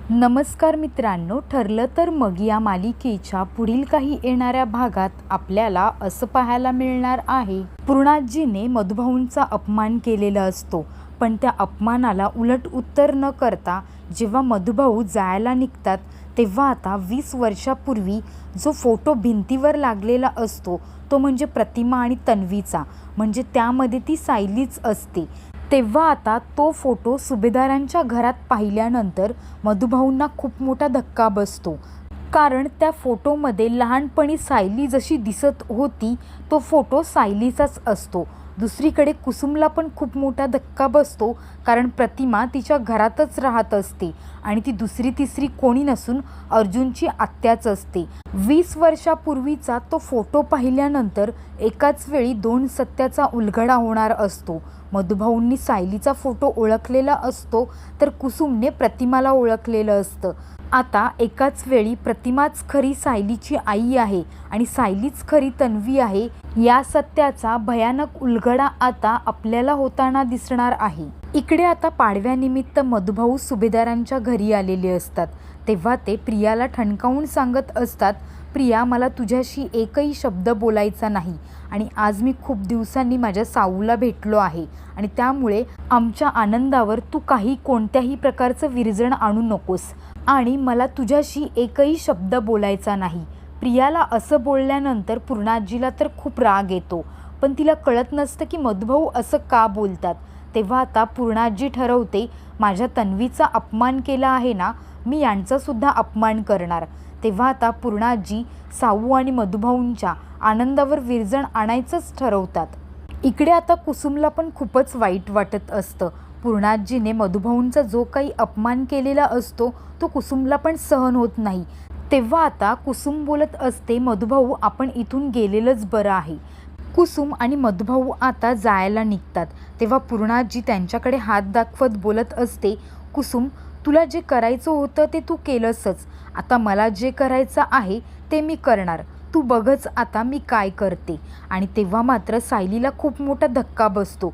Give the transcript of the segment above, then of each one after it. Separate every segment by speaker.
Speaker 1: नमस्कार मित्रांनो, ठरलं तर मग या मालिकेच्या पुढील काही येणाऱ्या भागात आपल्याला असं पाहायला मिळणार आहे. पूर्णाजीने मधुभाऊंचा अपमान केलेला असतो, पण त्या अपमानाला उलट उत्तर न करता जेव्हा मधुभाऊ जायला निघतात तेव्हा आता 20 वर्षापूर्वी जो फोटो भिंतीवर लागलेला असतो तो म्हणजे प्रतिमा आणि तन्वीचा, म्हणजे त्यामध्ये ती सायलीच असते. तेव्हा आता तो फोटो सुभेदारांच्या घरात पाहिल्यानंतर मधुभाऊंना खूप मोठा धक्का बसतो. कारण त्या फोटोमध्ये लहानपणी सायली जशी दिसत होती तो फोटो सायलीचाच असतो. दुसरीकडे कुसुमला पण खूप मोठा धक्का बसतो, कारण प्रतिमा तिच्या घरातच राहत असते आणि ती दुसरी तिसरी कोणी नसून अर्जुनची आत्याच असते. 20 वर्षापूर्वीचा तो फोटो पाहिल्यानंतर एकाच वेळी दोन सत्याचा उलगडा होणार असतो. मधुभाऊंनी सायलीचा फोटो ओळखलेला असतो, तर कुसुमने प्रतिमाला ओळखलेलं असतं. आता एकाच वेळी प्रतिमाच खरी सायलीची आई आहे आणि सायलीच खरी तन्वी आहे, या सत्याचा भयानक उलगडा आता आपल्याला होताना दिसणार आहे. इकडे आता पाडव्यानिमित्त मधुभाऊ सुभेदारांच्या घरी आलेले असतात. तेव्हा ते प्रियाला ठणकावून सांगत असतात, प्रिया, मला तुझ्याशी एकही शब्द बोलायचा नाही आणि आज मी खूप दिवसांनी माझ्या साऊला भेटलो आहे आणि त्यामुळे आमच्या आनंदावर तू कोणत्याही प्रकारचं विरजण आणू नकोस आणि मला तुझ्याशी एकही शब्द बोलायचा नाही. प्रियाला असं बोलल्यानंतर पूर्णाजीला तर खूप राग येतो, पण तिला कळत नसतं की मधुभाऊ असं का बोलतात. तेव्हा आता पूर्णाजी ठरवते, माझ्या तन्वीचा अपमान केला आहे ना, मी यांचासुद्धा अपमान करणार. तेव्हा आता पूर्णाजी साऊ आणि मधुभाऊंच्या आनंदावर विरजण आणायचंच ठरवतात. इकडे आता कुसुमला पण खूपच वाईट वाटत असतं. पूर्णाजीने मधुभाऊंचा जो काही अपमान केलेला असतो तो कुसुमला पण सहन होत नाही. तेव्हा आता कुसुम बोलत असते, मधुभाऊ, आपण इथून गेलेलंच बरं आहे. कुसुम आणि मधुभाऊ आता जायला निघतात. तेव्हा पूर्णाजी त्यांच्याकडे हात दाखवत बोलत असते, कुसुम, तुला जे करायचं होतं ते तू केलंसच. आता मला जे करायचं आहे ते मी करणार. तू बघच आता मी काय करते. आणि तेव्हा मात्र सायलीला खूप मोठा धक्का बसतो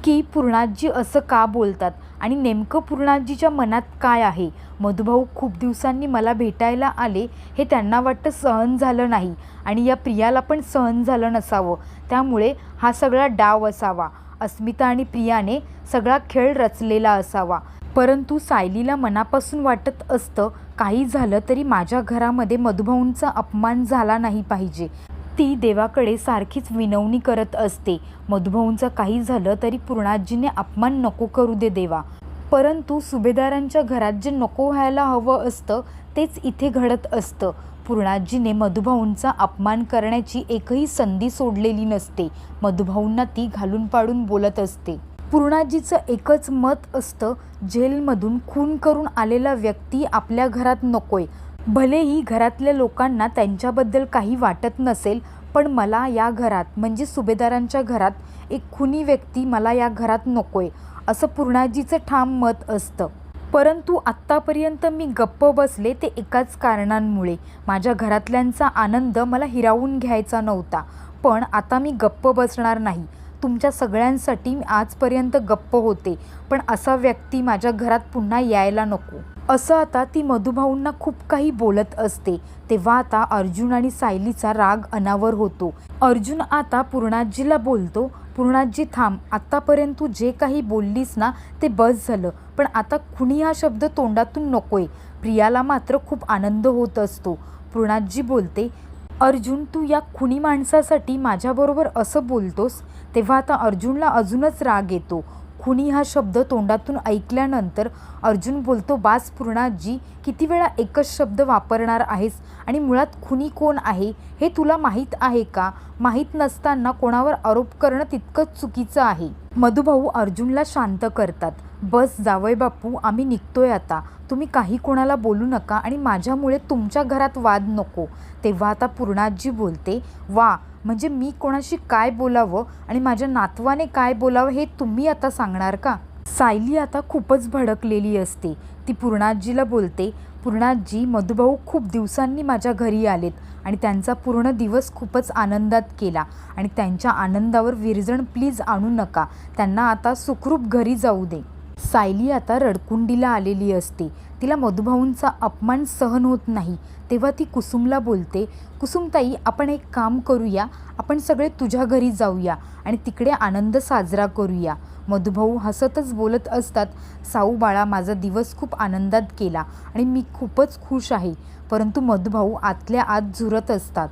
Speaker 1: की पूर्णाजी असं का बोलतात आणि नेमकं पूर्णाजीच्या मनात काय आहे. मधुभाऊ खूप दिवसांनी मला भेटायला आले हे त्यांना वाटतं सहन झालं नाही आणि या प्रियाला पण सहन झालं नसावं, त्यामुळे हा सगळा डाव असावा. अस्मिता आणि प्रियाने सगळा खेळ रचलेला असावा. परंतु सायलीला मनापासून वाटत असतं, काही झालं तरी माझ्या घरामध्ये मधुभाऊंचा अपमान झाला नाही पाहिजे. ती देवाकडे सारखीच विनवणी करत असते, मधुभाऊंचं काही झालं तरी पूर्णाजीने अपमान नको करू दे देवा. परंतु सुभेदारांच्या घरात जे नको व्हायला हवं असतं तेच इथे घडत असतं. पूर्णाजीने मधुभाऊंचा अपमान करण्याची एकही संधी सोडलेली नसते. मधुभाऊंना ती घालून पाडून बोलत असते. पूर्णाजीचं एकच मत असतं, जेलमधून खून करून आलेला व्यक्ती आपल्या घरात नकोय. भलेही घरातल्या लोकांना त्यांच्याबद्दल काही वाटत नसेल, पण मला या घरात म्हणजे सुभेदारांच्या घरात एक खुनी व्यक्ती मला या घरात नकोय, असं पूर्णाजीचं ठाम मत असतं. परंतु आत्तापर्यंत मी गप्प बसले ते एकाच कारणांमुळे, माझ्या घरातल्यांचा आनंद मला हिरावून घ्यायचा नव्हता. पण आता मी गप्प बसणार नाही. तुमच्या सगळ्यांसाठी मी आजपर्यंत गप्प होते, पण असा व्यक्ती माझ्या घरात पुन्हा यायला नको, असं आता ती मधुभाऊंना खूप काही बोलत असते. तेव्हा आता अर्जुन आणि सायलीचा राग अनावर होतो. अर्जुन आता पूर्णाजीला बोलतो, पूर्णाजी थांब, आत्तापर्यंत तू जे काही बोललीस ना ते बस झालं, पण आता खुनी हा शब्द तोंडातून नकोय. प्रियाला मात्र खूप आनंद होत असतो. पूर्णाजी बोलते, अर्जुन, तू या खुनी माणसासाठी माझ्याबरोबर असं बोलतोस. तेव्हा आता अर्जुनला अजूनच राग येतो. खुनी हा शब्द तोंडातून ऐकल्यानंतर अर्जुन बोलतो, बास पूर्णाजी, किती वेळा एकच शब्द वापरणार आहेस आणि मुळात खुनी कोण आहे हे तुला माहीत आहे का? माहीत नसताना कोणावर आरोप करणं तितकंच चुकीचं आहे. मधुभाऊ अर्जुनला शांत करतात. बस जावई बापू, आम्ही निघतोय आता. तुम्ही काही कोणाला बोलू नका आणि माझ्यामुळे तुमच्या घरात वाद नको. तेव्हा आता पूर्णाजी बोलते, वा, म्हणजे मी कोणाशी काय बोलावं आणि माझ्या नातवाने काय बोलावं हे तुम्ही आता सांगणार का? सायली आता खूपच भडकलेली असते. ती पूर्णाजीला बोलते, पूर्णाजी, मधुभाऊ खूप दिवसांनी माझ्या घरी आलेत आणि त्यांचा पूर्ण दिवस खूपच आनंदात केला आणि त्यांच्या आनंदावर विरजण प्लीज आणू नका. त्यांना आता सुखरूप घरी जाऊ दे. सायली आता रडकुंडीला आलेली असते. तिला मधुभाऊंचा अपमान सहन होत नाही. तेव्हा ती कुसुमला बोलते, कुसुमताई आपण एक काम करूया, आपण सगळे तुझ्या घरी जाऊया आणि तिकडे आनंद साजरा करूया. मधुभाऊ हसतच बोलत असतात, साऊ बाळा माझा दिवस खूप आनंदात गेला आणि मी खूपच खुश आहे. परंतु मधुभाऊ आतल्या आत झुरत असतात,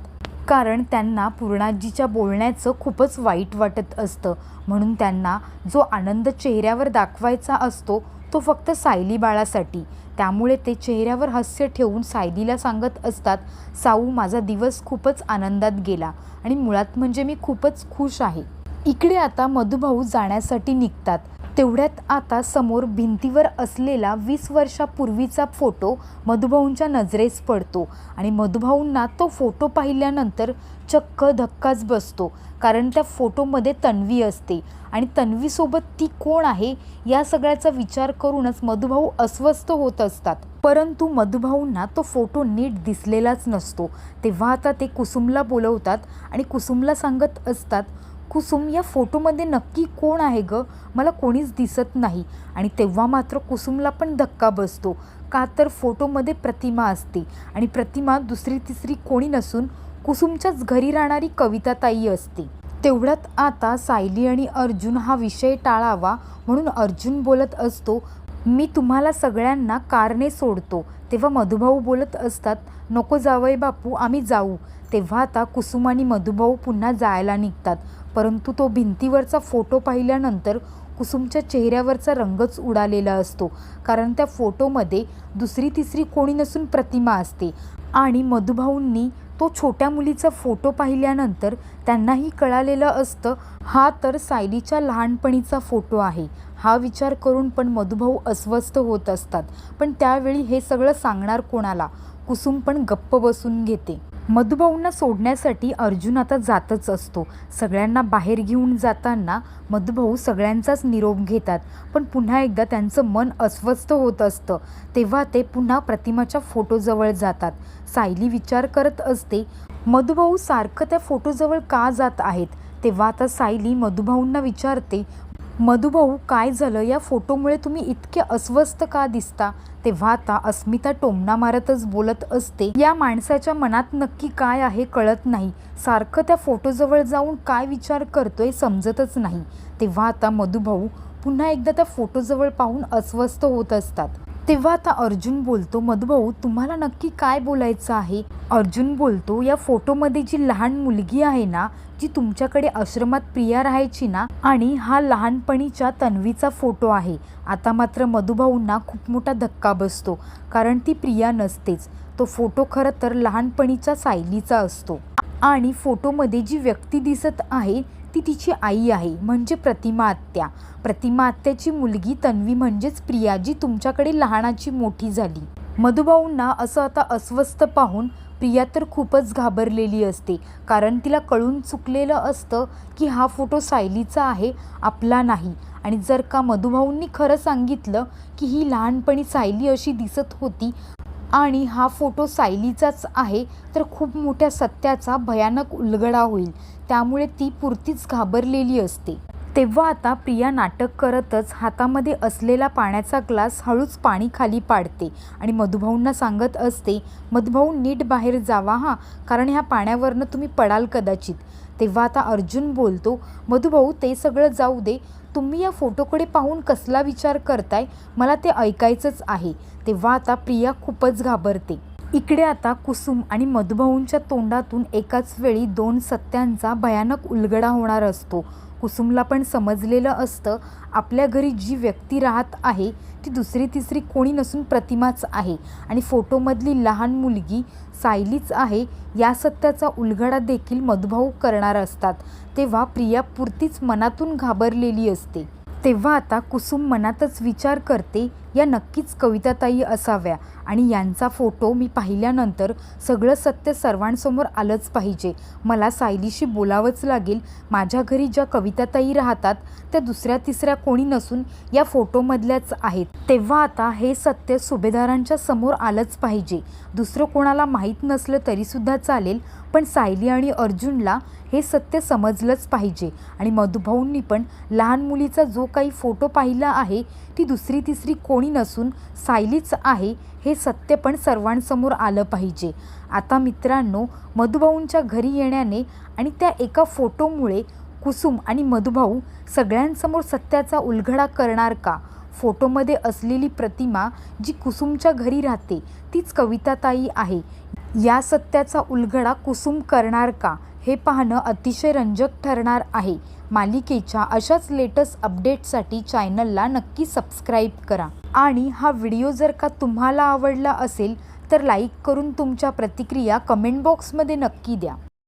Speaker 1: कारण त्यांना पूर्णाजीच्या बोलण्याचं खूपच वाईट वाटत असतं. म्हणून त्यांना जो आनंद चेहऱ्यावर दाखवायचा असतो तो फक्त सायली बाळासाठी. त्यामुळे ते चेहऱ्यावर हास्य ठेवून सायलीला सांगत असतात, साऊ माझा दिवस खूपच आनंदात गेला आणि मुळात म्हणजे मी खूपच खुश आहे. इकडे आता मधुभाऊ जाण्यासाठी निघतात. तेवढ्यात आता समोर भिंतीवर असलेला 20 वर्षापूर्वीचा फोटो मधुभाऊंच्या नजरेस पडतो आणि मधुभाऊंना तो फोटो पाहिल्यानंतर चक्क धक्काच बसतो. कारण त्या फोटोमध्ये तन्वी असते आणि तन्वीसोबत ती कोण आहे या सगळ्याचा विचार करूनच मधुभाऊ अस्वस्थ होत असतात. परंतु मधुभाऊंना तो फोटो नीट दिसलेलाच नसतो. तेव्हा आता ते कुसुमला बोलवतात आणि कुसुमला सांगत असतात, कुसुम या फोटोमध्ये नक्की कोण आहे ग, मला कोणीच दिसत नाही. आणि तेव्हा मात्र कुसुमला पण धक्का बसतो. का तर फोटोमध्ये प्रतिमा असते आणि प्रतिमा दुसरी तिसरी कोणी नसून कुसुमच्याच घरी राहणारी कविताताई असते. तेवढ्यात आता सायली आणि अर्जुन हा विषय टाळावा म्हणून अर्जुन बोलत असतो, मी तुम्हाला सगळ्यांना कारने सोडतो. तेव्हा मधुभाऊ बोलत असतात, नको जावई बापू आम्ही जाऊ. तेव्हा आता कुसुम आणि मधुभाऊ पुन्हा जायला निघतात. परंतु तो भिंतीवरचा फोटो पाहिल्यानंतर कुसुमच्या चेहऱ्यावरचा रंगच उडालेला असतो. कारण त्या फोटोमध्ये दुसरी तिसरी कोणी नसून प्रतिमा असते. आणि मधुभाऊंनी तो छोट्या मुलीचा फोटो पाहिल्यानंतर त्यांनाही कळालेलं असतं, हा तर सायलीच्या लहानपणीचा फोटो आहे. हा विचार करून पण मधुभाऊ अस्वस्थ होत असतात. पण त्यावेळी हे सगळं सांगणार कोणाला? कुसुम पण गप्प बसून घेते. मधुभाऊंना सोडण्यासाठी अर्जुन आता जातच असतो. सगळ्यांना बाहेर घेऊन जाताना मधुभाऊ सगळ्यांचाच निरोप घेतात. पण पुन्हा एकदा त्यांचं मन अस्वस्थ होत असतं. तेव्हा ते पुन्हा प्रतिमाच्या फोटोजवळ जातात. सायली विचार करत असते, मधुभाऊ सारखं त्या फोटोजवळ का जात आहेत? तेव्हा आता सायली मधुभाऊंना विचारते, मधुभाऊ काय झालं, या फोटोमुळे तुम्ही इतके अस्वस्थ का दिसता? तेव्हा आता अस्मिता टोमणा मारतच बोलत असते, या माणसाच्या मनात नक्की काय आहे कळत नाही. सारखं त्या फोटोजवळ जाऊन काय विचार करतोय समजतच नाही. तेव्हा आता मधुभाऊ पुन्हा एकदा त्या फोटोजवळ पाहून अस्वस्थ होत असतात. तेव्हा आता अर्जुन बोलतो, मधुभाऊ तुम्हाला नक्की काय बोलायचं आहे? अर्जुन बोलतो, या फोटोमध्ये जी लहान मुलगी आहे ना, जी तुमच्याकडे आश्रमात प्रिया राहायची ना, आणि हा लहानपणीच्या तन्वीचा फोटो आहे. आता मात्र मधुभाऊंना खूप मोठा धक्का बसतो. कारण ती प्रिया नसतेच. तो फोटो खरं तर लहानपणीच्या सायलीचा असतो. आणि फोटोमध्ये जी व्यक्ती दिसत आहे ती तिची आई आहे, म्हणजे प्रतिमा आत्या. प्रतिमा आत्याची मुलगी तन्वी म्हणजेच प्रिया, जी तुमच्याकडे लहानाची मोठी झाली. मधुभाऊंना असं आता अस्वस्थ पाहून प्रिया तर खूपच घाबरलेली असते. कारण तिला कळून चुकलेलं असतं की हा फोटो सायलीचा आहे, आपला नाही. आणि जर का मधुभाऊंनी खरं सांगितलं की ही लहानपणी सायली अशी दिसत होती आणि हा फोटो सायलीचाच आहे, तर खूप मोठ्या सत्याचा भयानक उलगडा होईल. त्यामुळे ती पुरतीच घाबरलेली असते. तेव्हा आता प्रिया नाटक करतच हातामध्ये असलेला पाण्याचा ग्लास हळूच पाणी खाली पाडते आणि मधुभाऊंना सांगत असते, मधुभाऊ नीट बाहेर जावा हां, कारण ह्या पाण्यावरनं तुम्ही पडाल कदाचित. तेव्हा आता अर्जुन बोलतो, मधुभाऊ ते सगळं जाऊ दे, तुम्ही या फोटोकडे पाहून कसला विचार करताय, मला ते ऐकायचंच आहे. तेव्हा आता प्रिया खूपच घाबरते. इकडे आता कुसुम आणि मधुभाऊंच्या तोंडातून एकाच वेळी दोन सत्यांचा भयानक उलगडा होणार असतो. कुसुमला पण समजलेलं असतं, आपल्या घरी जी व्यक्ती राहत आहे ती दुसरी तिसरी कोणी नसून प्रतिमाच आहे आणि फोटोमधली लहान मुलगी सायलीच आहे. या सत्याचा उलगडा देखील मधुभाऊ करणार असतात. तेव्हा प्रिया पुरतीच मनातून घाबरलेली असते. तेव्हा आता कुसुम मनातच विचार करते, या नक्कीच कविताताई असाव्या आणि यांचा फोटो मी पाहिल्यानंतर सगळं सत्य सर्वांसमोर आलंच पाहिजे. मला सायलीशी बोलावंच लागेल. माझ्या घरी ज्या कविताताई राहतात त्या दुसऱ्या तिसऱ्या कोणी नसून या फोटोमधल्याच आहेत. तेव्हा आता हे सत्य सुभेदारांच्या समोर आलंच पाहिजे. दुसरं कोणाला माहीत नसलं तरीसुद्धा चालेल, पण सायली आणि अर्जुनला हे सत्य समजलंच पाहिजे. आणि मधुभाऊंनी पण लहान मुलीचा जो काही फोटो पाहिला आहे ती दुसरी तिसरी कोणी कोणी नसून सायलीच आहे हे सत्य पण सर्वांसमोर आलं पाहिजे. आता मित्रांनो, मधुभाऊंच्या घरी येण्याने आणि त्या एका फोटोमुळे कुसुम आणि मधुभाऊ सगळ्यांसमोर सत्याचा उलगडा करणार का? फोटोमध्ये असलेली प्रतिमा जी कुसुमच्या घरी राहते तीच कविताताई आहे. या सत्याचा उलगडा कुसुम करणार का हे पाहणं अतिशय रंजक ठरणार आहे. मालिकेच्या अशाच लेटेस्ट अपडेट्ससाठी चॅनलला नक्की सबस्क्राईब करा. आणि हा व्हिडिओ जर का तुम्हाला आवडला असेल तर लाईक करून तुमच्या प्रतिक्रिया कमेंट बॉक्समध्ये नक्की द्या.